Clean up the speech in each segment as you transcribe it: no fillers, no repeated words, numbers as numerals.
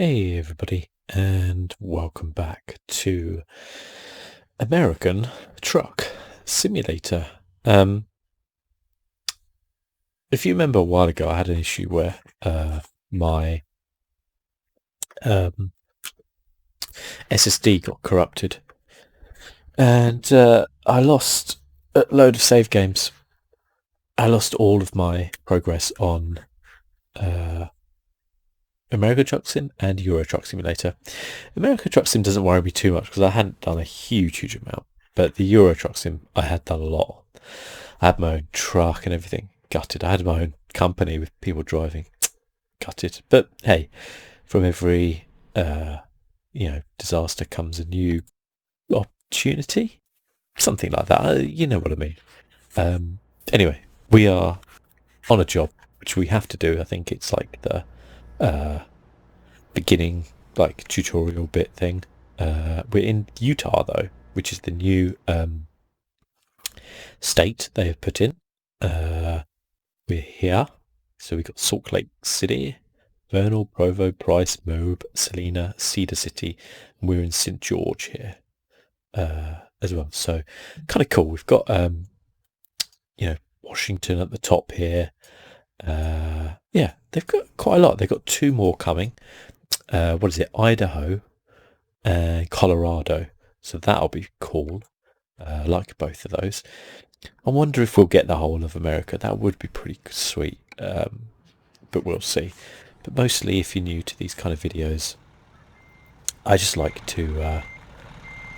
Hey everybody, and welcome back to American Truck Simulator. If you remember a while ago, I had an issue where my um, SSD got corrupted, and I lost a load of save games. I lost all of my progress on American Truck Sim and Euro Truck Simulator. American Truck Sim doesn't worry me too much because I hadn't done a huge amount, but the Euro Truck Sim I had done a lot. I had my own truck and everything. Gutted. I had my own company with people driving. Gutted. But hey, from every disaster comes a new opportunity. Something like that. You know what I mean. Anyway, we are on a job which we have to do. I think it's like the beginning like tutorial bit thing. We're in Utah though, which is the new state they have put in. We're here. So we've got Salt Lake City, Vernal, Provo, Price, Moab, Salina, Cedar City. And we're in St. George here as well. So kind of cool. We've got, Washington at the top here. Yeah, they've got quite a lot. They've got two more coming. What is it? Idaho and Colorado. So that'll be cool. I like both of those. I wonder if we'll get the whole of America. That would be pretty sweet, but we'll see. But mostly, if you're new to these kind of videos, I just like to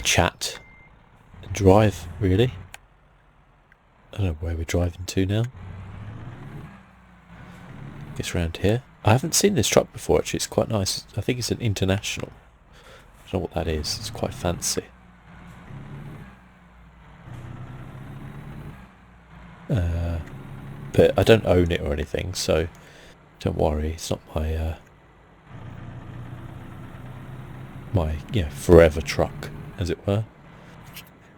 chat and drive, really. I don't know where we're driving to now. I guess around here. I haven't seen this truck before, actually. It's quite nice. I think it's an International. I don't know what that is. It's quite fancy. But I don't own it or anything, so don't worry. It's not my forever truck, as it were.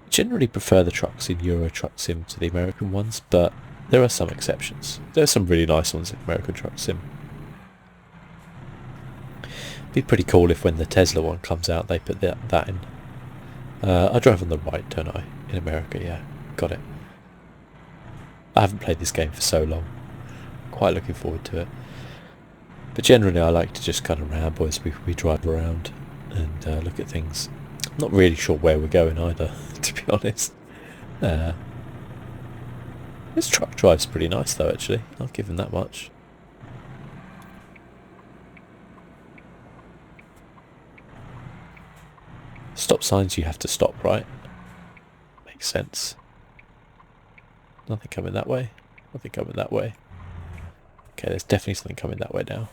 Generally prefer the trucks in Euro Truck Sim to the American ones, but there are some exceptions. There are some really nice ones in American Truck Sim. Be pretty cool if when the Tesla one comes out they put that in. I drive on the right, don't I? In America, yeah. Got it. I haven't played this game for so long. Quite looking forward to it. But generally I like to just kind of ramble as we drive around and look at things. I'm not really sure where we're going either, to be honest. This truck drives pretty nice though, actually. I'll give him that much. Stop signs you have to stop, right? Makes sense. Nothing coming that way. Nothing coming that way. Okay, there's definitely something coming that way now.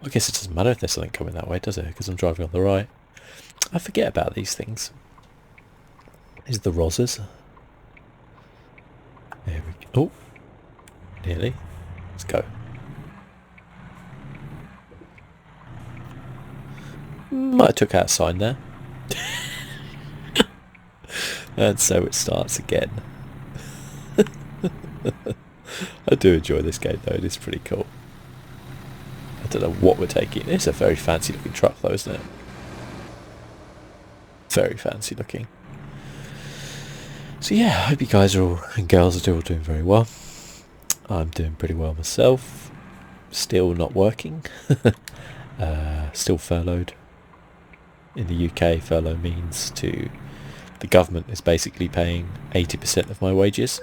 I guess it doesn't matter if there's something coming that way, does it? Because I'm driving on the right. I forget about these things. These are the Rosas. There we go. Oh, nearly. Let's go. Might have took out a sign there. And so it starts again. I do enjoy this game though, it is pretty cool. I don't know what we're taking. It's a very fancy looking truck though, isn't it? Very fancy looking. So yeah, I hope you guys are all, and girls are all doing very well. I'm doing pretty well myself. Still not working. Still furloughed. In the UK, furlough means the government is basically paying 80% of my wages.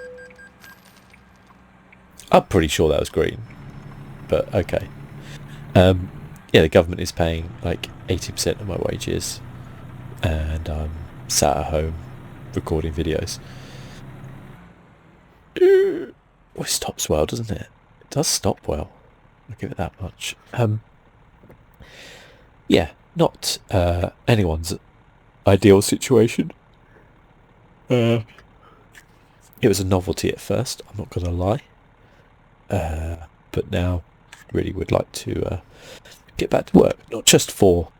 I'm pretty sure that was green, but okay. Yeah, the government is paying like 80% of my wages, and I'm sat at home recording videos. Well, it stops well, doesn't it? It does stop well. I'll give it that much. Yeah, not anyone's ideal situation. It was a novelty at first, I'm not going to lie. But now really would like to get back to work, not just for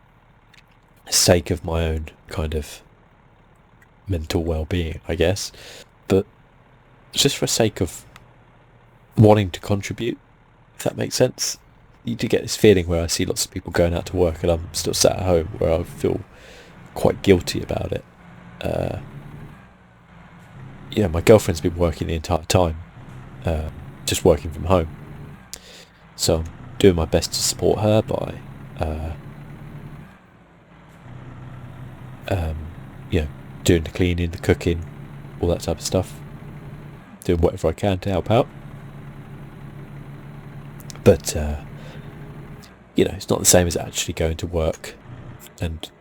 the sake of my own kind of mental well-being, I guess, but just for the sake of wanting to contribute if that makes sense. You do get this feeling where I see lots of people going out to work and I'm still sat at home, where I feel quite guilty about it. My girlfriend's been working the entire time, just working from home. So I'm doing my best to support her by, doing the cleaning, the cooking, all that type of stuff. Doing whatever I can to help out. But, it's not the same as actually going to work and,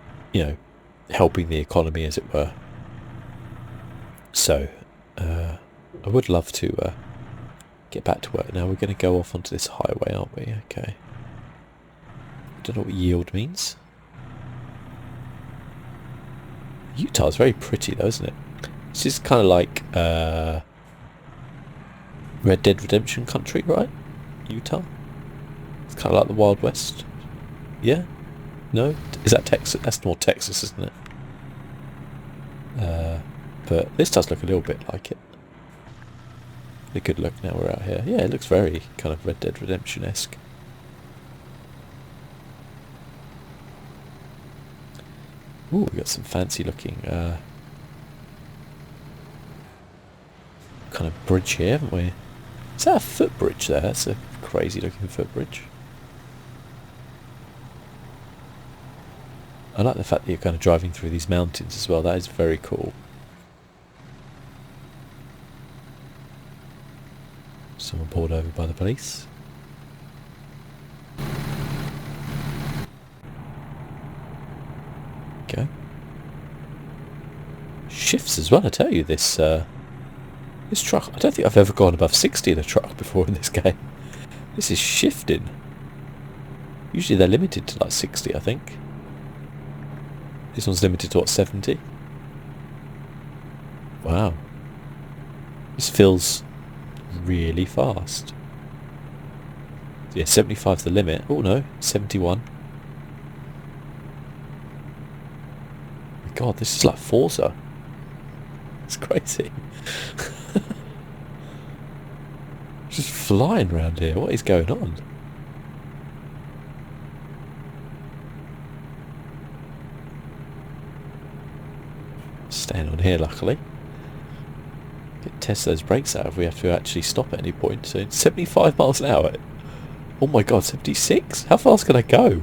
helping the economy, as it were. So, I would love to get back to work now. We're going to go off onto this highway, aren't we? Okay. I don't know what yield means. Utah's very pretty though, isn't it? This is kind of like Red Dead Redemption country, right? Utah? It's kind of like the Wild West. Yeah? No? Is that Texas? That's more Texas, isn't it? But this does look a little bit like it. A good look now we're out here. Yeah, it looks very kind of Red Dead Redemption-esque. Ooh, we got some fancy looking kind of bridge here, haven't we? Is that a footbridge there? That's a crazy looking footbridge. I like the fact that you're kind of driving through these mountains as well. That is very cool. Someone pulled over by the police. Go. Shifts as well, I tell you, this truck. I don't think I've ever gone above 60 in a truck before in this game. This is shifting. Usually they're limited to like 60, I think. This one's limited to what, 70? Wow. This feels really fast. Yeah, 75's the limit. Oh no, 71. My God, this is like Forza. It's crazy. Just flying around here. What is going on? Staying on here, luckily. Test those brakes out if we have to actually stop at any point. So 75 miles an hour. Oh my God, 76? How fast can I go?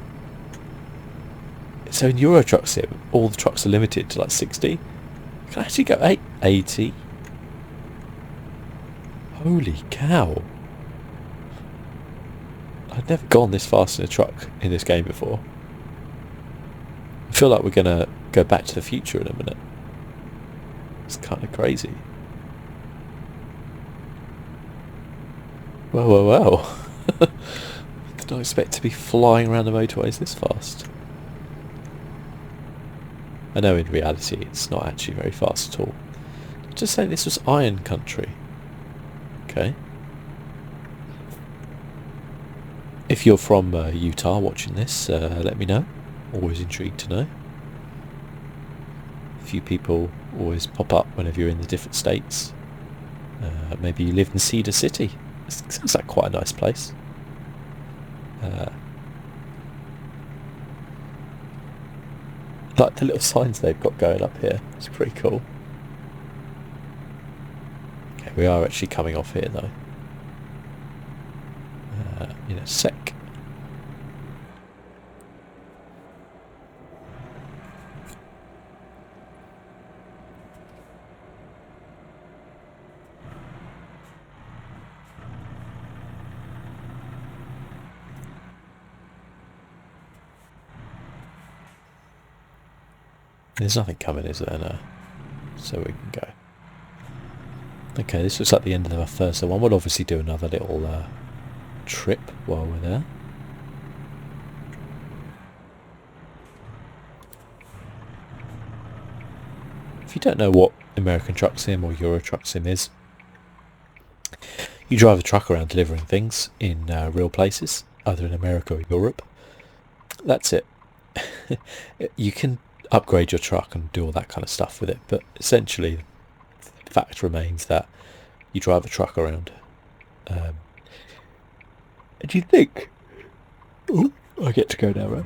So in Euro Truck Sim, all the trucks are limited to like 60. Can I actually go 80? Holy cow. I've never gone this fast in a truck in this game before. I feel like we're going to go back to the future in a minute. It's kind of crazy. Well. Did not expect to be flying around the motorways this fast. I know in reality it's not actually very fast at all. Just say this was Iron Country. Okay. If you're from Utah watching this, let me know. Always intrigued to know. A few people always pop up whenever you're in the different states. Maybe you live in Cedar City. It sounds like quite a nice place. Like the little signs they've got going up here. It's pretty cool. Okay, we are actually coming off here though. In a sec. There's nothing coming, is there? No. So we can go. Okay, this looks like the end of our first one. We'll obviously do another little trip while we're there. If you don't know what American Truck Sim or Euro Truck Sim is, you drive a truck around delivering things in real places, either in America or Europe. That's it. You can upgrade your truck and do all that kind of stuff with it, but essentially the fact remains that you drive a truck around. And you'd think... Oh, I get to go now, right?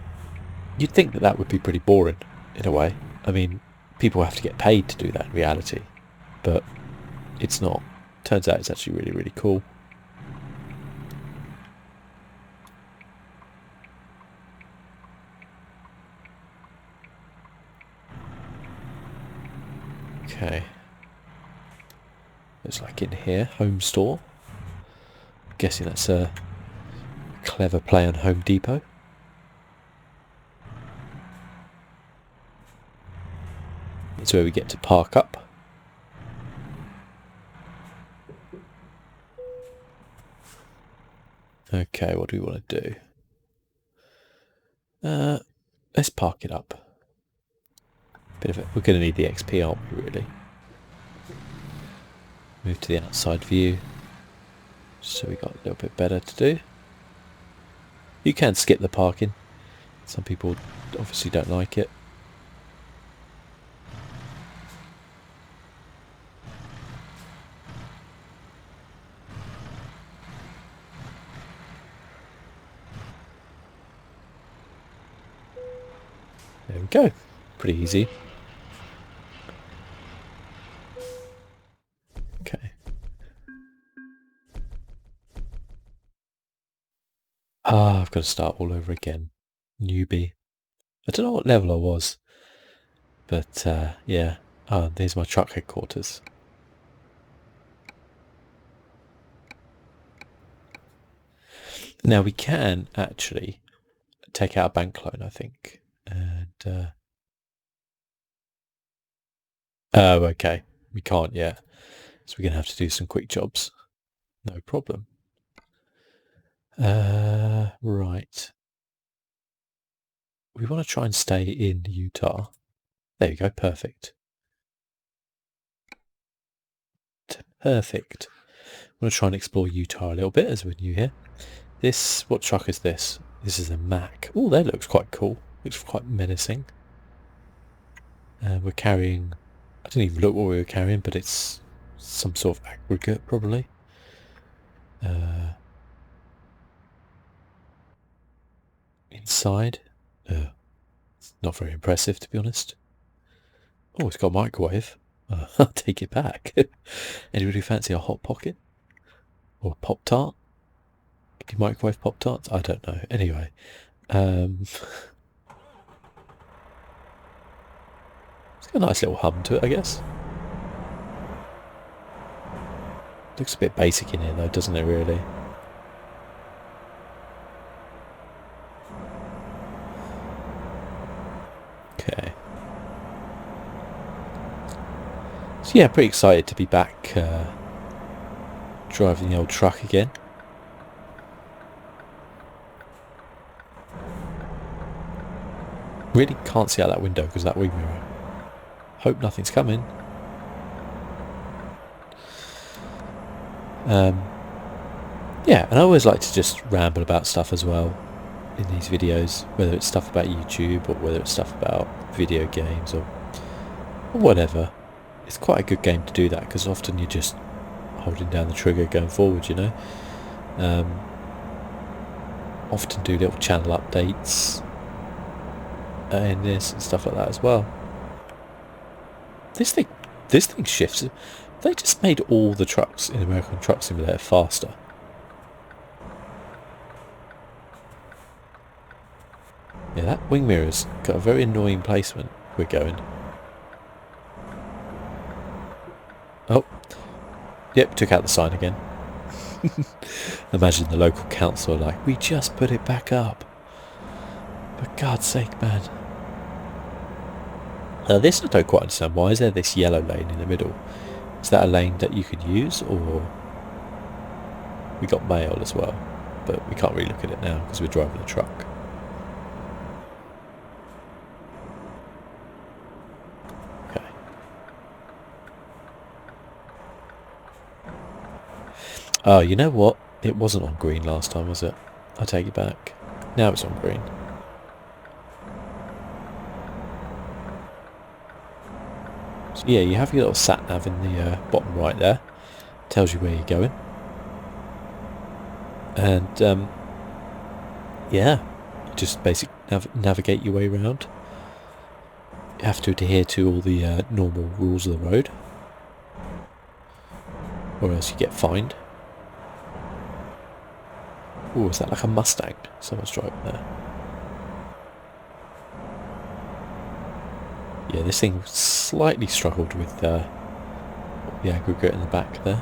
You'd think that that would be pretty boring, in a way. I mean, people have to get paid to do that in reality. But it's not. Turns out it's actually really, really cool. Okay. Looks like in here, home store. I'm guessing that's a clever play on Home Depot. It's where we get to park up. Okay, what do we want to do? Let's park it up. Bit of it. We're going to need the XP, aren't we, really? Move to the outside view. So we got a little bit better to do. You can skip the parking. Some people obviously don't like it. There we go. Pretty easy. Okay. Ah, I've got to start all over again. Newbie. I don't know what level I was. But, yeah. Ah, there's my truck headquarters. Now we can actually take out a bank loan, I think. And, oh, okay. We can't yet. So we're going to have to do some quick jobs. No problem. Right. We want to try and stay in Utah. There you go. Perfect. Perfect. I want to try and explore Utah a little bit as we're new here. What truck is this? This is a Mack. Oh, that looks quite cool. Looks quite menacing. We're carrying... I didn't even look what we were carrying, but it's some sort of aggregate, probably. Inside. It's not very impressive, to be honest. Oh, it's got a microwave. I'll take it back. Anybody fancy a Hot Pocket? Or a Pop-Tart? Can you microwave Pop-Tarts? I don't know. Anyway. It's got a nice little hum to it, I guess. Looks a bit basic in here though, doesn't it, really? Okay. So yeah, pretty excited to be back driving the old truck again. Really can't see out that window because of that wing mirror. Hope nothing's coming. Yeah, and I always like to just ramble about stuff as well in these videos, whether it's stuff about YouTube or whether it's stuff about video games or whatever. It's quite a good game to do that because often you're just holding down the trigger going forward, you know. Often do little channel updates in this and stuff like that as well. This thing shifts. They just made all the trucks in American Truck Simulator faster. Yeah, that wing mirror's got a very annoying placement. We're going. Oh. Yep, took out the sign again. Imagine the local council like, we just put it back up. For God's sake, man. This I don't quite understand. Why is there this yellow lane in the middle? Is that a lane that you could use, or... We got mail as well, but we can't really look at it now because we're driving a truck. Okay. Oh, you know what? It wasn't on green last time, was it? I take it back. Now it's on green. So yeah, you have your little sat-nav in the bottom right there. Tells you where you're going. And yeah, you just basically navigate your way around. You have to adhere to all the normal rules of the road, or else you get fined. Oh, is that like a Mustang? Someone's driving there. Yeah, this thing slightly struggled with the aggregate in the back there.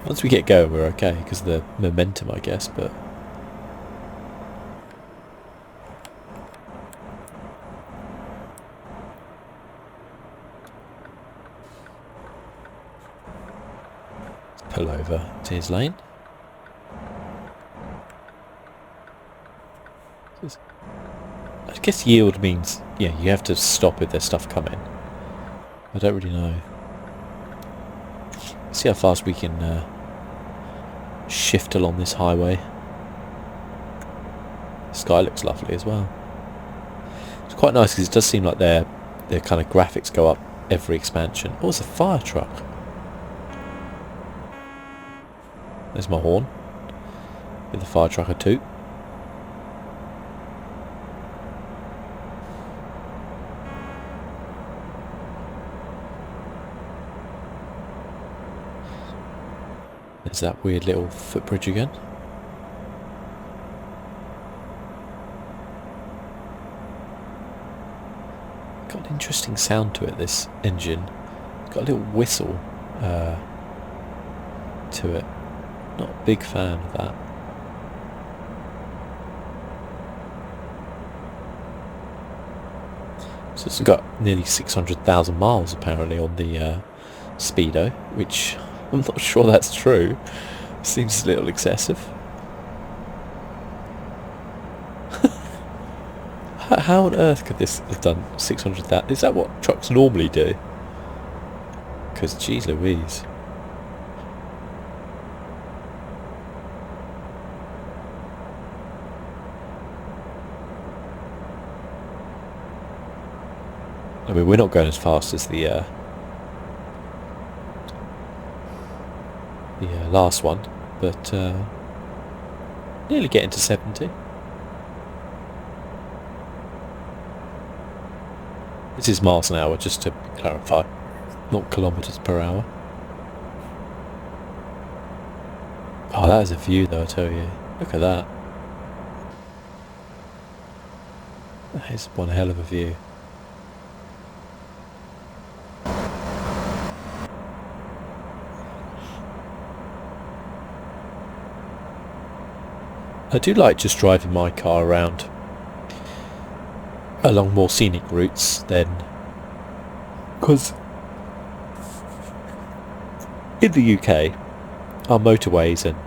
Once we get going, we're okay because of the momentum, I guess, but... pull over to his lane. I guess yield means, yeah, you have to stop if there's stuff coming. I don't really know. See how fast we can shift along this highway. The sky looks lovely as well. It's quite nice because it does seem like their kind of graphics go up every expansion. Oh, it's a fire truck. There's my horn. With the fire truck a toot. There's that weird little footbridge again. Got an interesting sound to it, this engine. It's got a little whistle to it. Not a big fan of that. So it's got nearly 600,000 miles apparently on the Speedo, which I'm not sure that's true. Seems a little excessive. How on earth could this have done 600,000? Is that what trucks normally do? Because, geez Louise. I mean, we're not going as fast as the last one, but nearly getting to 70. This is miles an hour, just to clarify, not kilometres per hour. Oh, that is a view though, I tell you. Look at that. That is one hell of a view. I do like just driving my car around along more scenic routes than... because in the UK our motorways and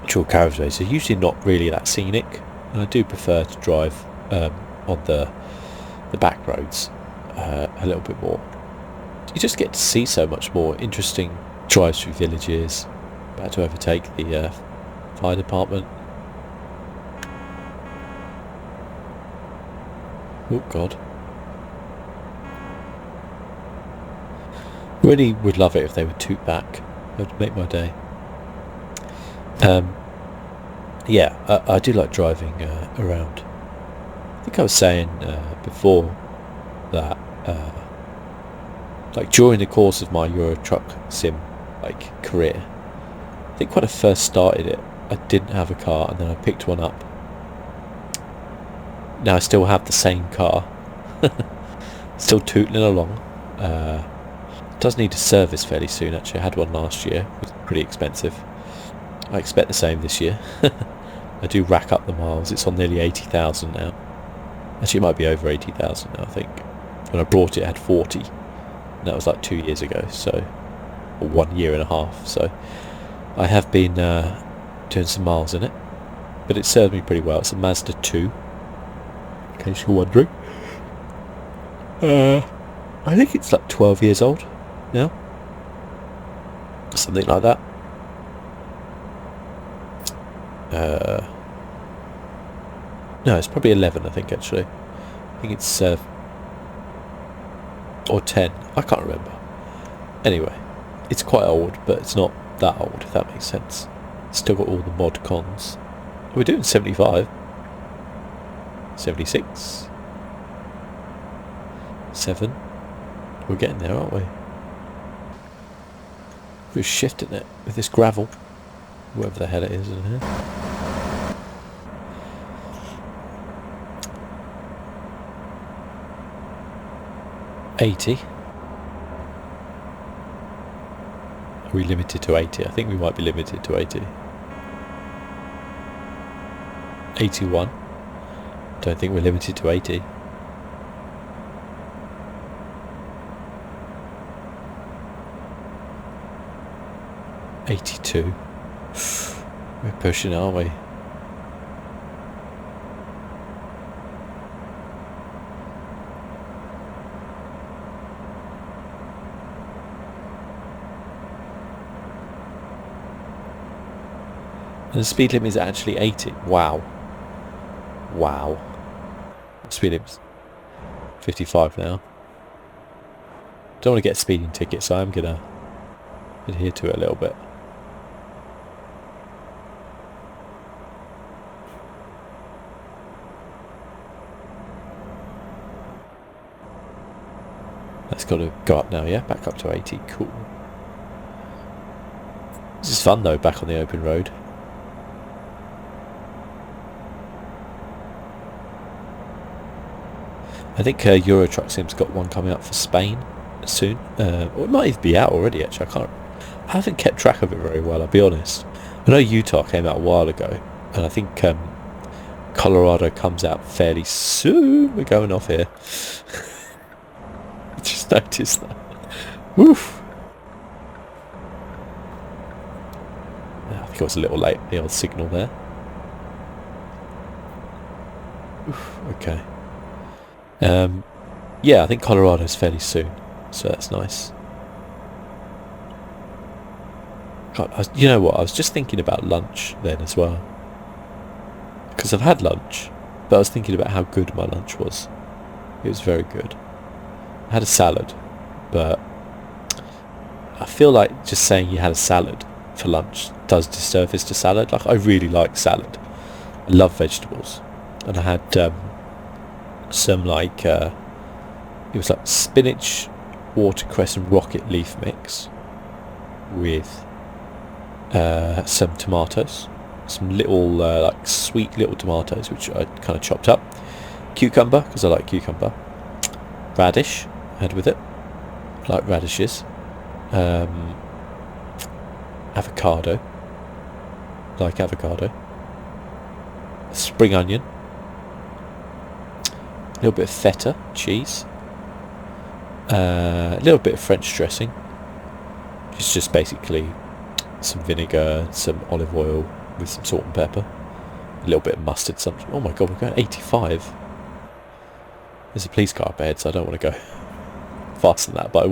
dual carriageways are usually not really that scenic, and I do prefer to drive on the back roads a little bit more. You just get to see so much more interesting drives through villages. About to overtake the fire department. Oh god. Really would love it if they would toot back. That would make my day. Yeah, I do like driving around. I think I was saying before that like during the course of my Euro Truck Sim career, I think when I first started it I didn't have a car, and then I picked one up. Now I still have the same car. Still tootling along. Does need a service fairly soon actually. I had one last year. It was pretty expensive. I expect the same this year. I do rack up the miles. It's on nearly 80,000 now. Actually it might be over 80,000 now, I think. When I brought it, it had 40. And that was like 2 years ago, so... or 1 year and a half, so... I have been doing some miles in it. But it served me pretty well. It's a Mazda 2. In case you're wondering. I think it's like 12 years old now. Something like that. No, it's probably 11, I think, actually. I think it's or 10. I can't remember. Anyway, it's quite old, but it's not that old, if that makes sense. Still got all the mod cons. We're doing 75. 76. 7. We're getting there, aren't we? We're shifting it with this gravel. Whatever the hell it is in here. $80. Are we limited to 80? I think we might be limited to 80. 81. Don't think we're limited to 80. $82. We're pushing, aren't we? And the speed limit is actually 80. Wow. Wow. Speed limit's 55 now. Don't want to get a speeding ticket, so I'm going to adhere to it a little bit. That's got to go up now, yeah? Back up to 80. Cool. This is fun, though, back on the open road. I think Euro Truck Sim's got one coming up for Spain soon. Or it might even be out already, actually. I haven't kept track of it very well, I'll be honest. I know Utah came out a while ago, and I think Colorado comes out fairly soon. We're going off here. I just noticed that. Woof. I think I was a little late, the old signal there. Oof, okay. Yeah, I think Colorado's fairly soon, so that's nice. God, you know what, I was just thinking about lunch then as well. Because I've had lunch, but I was thinking about how good my lunch was. It was very good. I had a salad, but I feel like just saying you had a salad for lunch does disservice to salad. Like, I really like salad. I love vegetables. And I had some like it was like spinach, watercress and rocket leaf mix with some tomatoes, some little like sweet little tomatoes which I kind of chopped up, cucumber because I like cucumber, radish I had with it, I like radishes, avocado, like avocado, spring onion, a little bit of feta cheese, a little bit of French dressing. It's just basically some vinegar, some olive oil with some salt and pepper, a little bit of mustard. Something. Oh my god, we're going 85. There's a police car up ahead, so I don't want to go faster than that. But I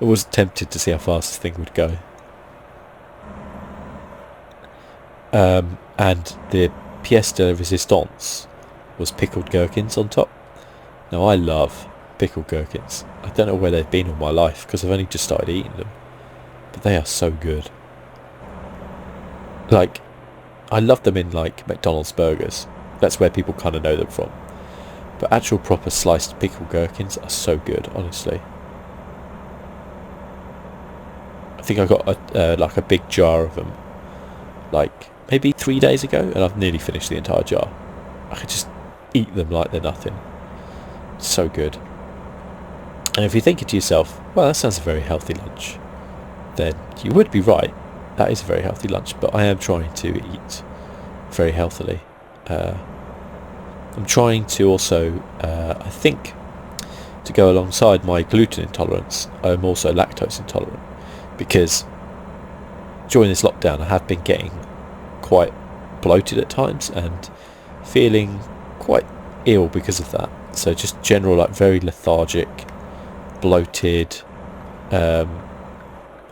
was tempted to see how fast this thing would go. And the pièce de résistance was pickled gherkins on top. Now I love pickled gherkins. I don't know where they've been all my life because I've only just started eating them, but they are so good. Like, I love them in like McDonald's burgers. That's where people kind of know them from. But actual proper sliced pickled gherkins are so good, honestly. I think I got like a big jar of them, like maybe 3 days ago, and I've nearly finished the entire jar. I could just eat them like they're nothing. So good. And if you're thinking to yourself, well, that sounds a very healthy lunch, then you would be right. That is a very healthy lunch, but I am trying to eat very healthily. I'm trying to also, I think, to go alongside my gluten intolerance, I'm also lactose intolerant, because during this lockdown I have been getting quite bloated at times and feeling quite ill because of that. So just general, like, very lethargic, bloated, and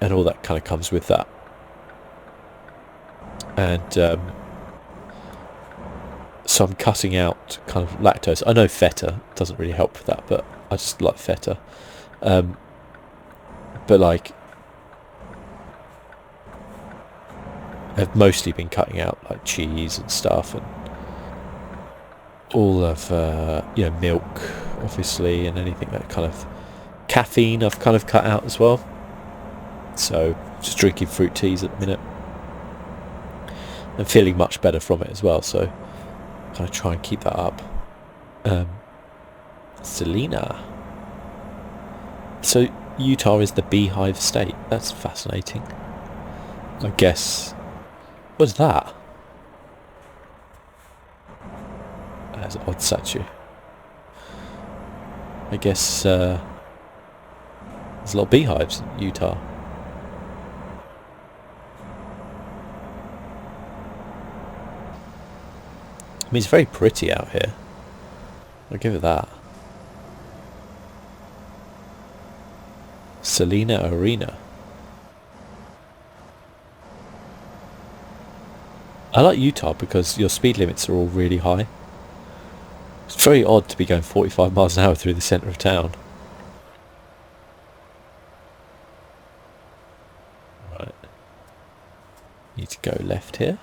all that kind of comes with that. And so I'm cutting out kind of lactose. I know feta doesn't really help with that, but I just like feta. But like, I've mostly been cutting out like cheese and stuff, and all of milk, obviously, and anything that kind of caffeine I've kind of cut out as well. So just drinking fruit teas at the minute. And feeling much better from it as well, so kind of try and keep that up. Selena. So Utah is the Beehive state. That's fascinating. I guess. What's that? That's an odd statue. I guess there's a lot of beehives in Utah. I mean, it's very pretty out here. I'll give it that. Selena Arena. I like Utah because your speed limits are all really high. It's very odd to be going 45 miles an hour through the centre of town. Right. Need to go left here.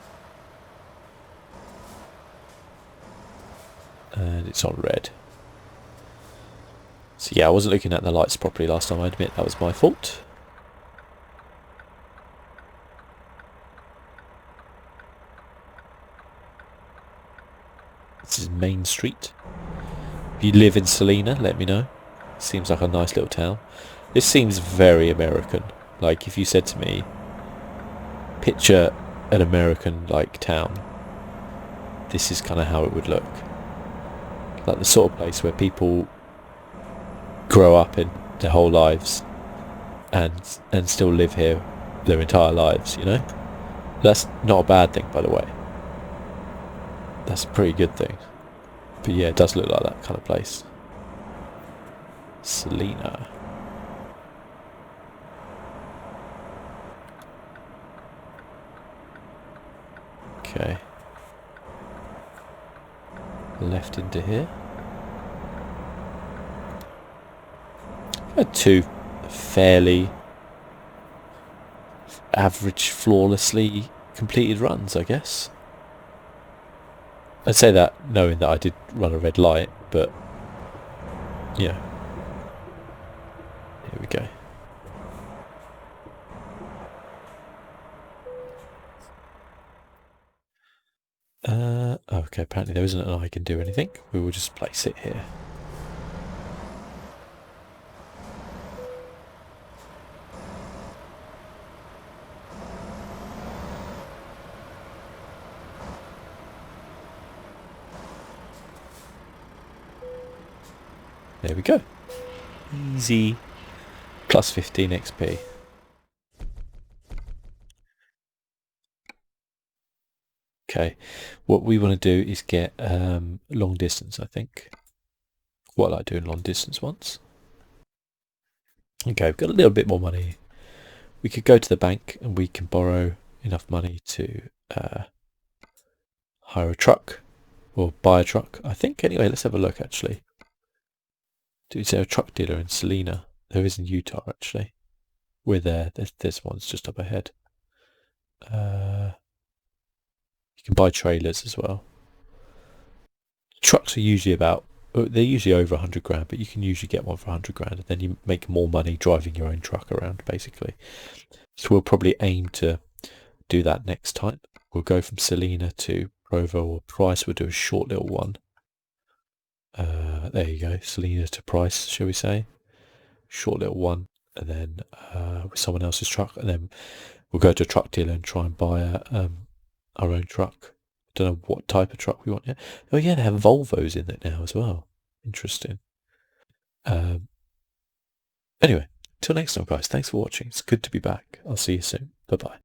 And it's on red. So yeah, I wasn't looking at the lights properly last time, I admit that was my fault. This is Main Street. If you live in Selena, let me know. Seems like a nice little town. This seems very American. Like if you said to me, picture an American like town, this is kind of how it would look. Like the sort of place where people grow up in their whole lives and still live here their entire lives, you know? That's not a bad thing, by the way. That's a pretty good thing. But yeah, it does look like that kind of place. Selena. Okay. Left into here. Two fairly average, flawlessly completed runs, I guess. I'd say that knowing that I did run a red light, but yeah. Here we go. Okay, apparently there isn't an I can do anything. We will just place it here. There we go. Easy. Plus 15 XP. Okay. What we want to do is get long distance, I think. What I like doing long distance ones. Okay, we've got a little bit more money. We could go to the bank and we can borrow enough money to hire a truck or buy a truck, I think. Anyway, let's have a look actually. Is there a truck dealer in Selena? There is in Utah actually. We're there. There's one's just up ahead. You can buy trailers as well. Trucks are usually they're usually over 100 grand, but you can usually get one for 100 grand and then you make more money driving your own truck around basically. So we'll probably aim to do that next time. We'll go from Selena to Provo or Price. We'll do a short little one. There you go, Selena to Price, shall we say. Short little one, and then with someone else's truck, and then we'll go to a truck dealer and try and buy our own truck. Don't know what type of truck we want yet. Oh yeah, they have Volvos in it now as well. Interesting. Anyway, till next time guys, thanks for watching. It's good to be back. I'll see you soon. Bye bye.